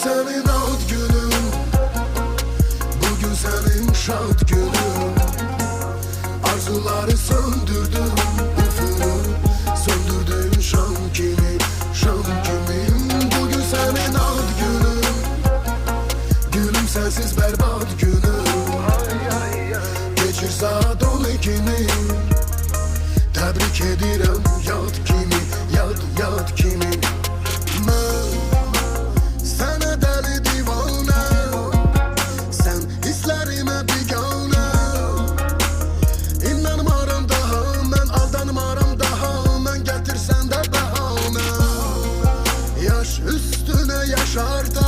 senin ad günün, bugün senin şad günün. Arzuları söndürdüm, üfünü söndürdün şam kimi, şam kimi. Bugün senin ad günün, gülüm sensiz berbat günüm. Geçir saat 12'ni, tebrik edirəm yad kimi, yad kimi. Mən sənə dəli divanə, sən hisslərimə biganə. İnanmaram daha, mən aldanmaram daha, mən gətirsən də bəhanə. Yaş üstünə yaşar da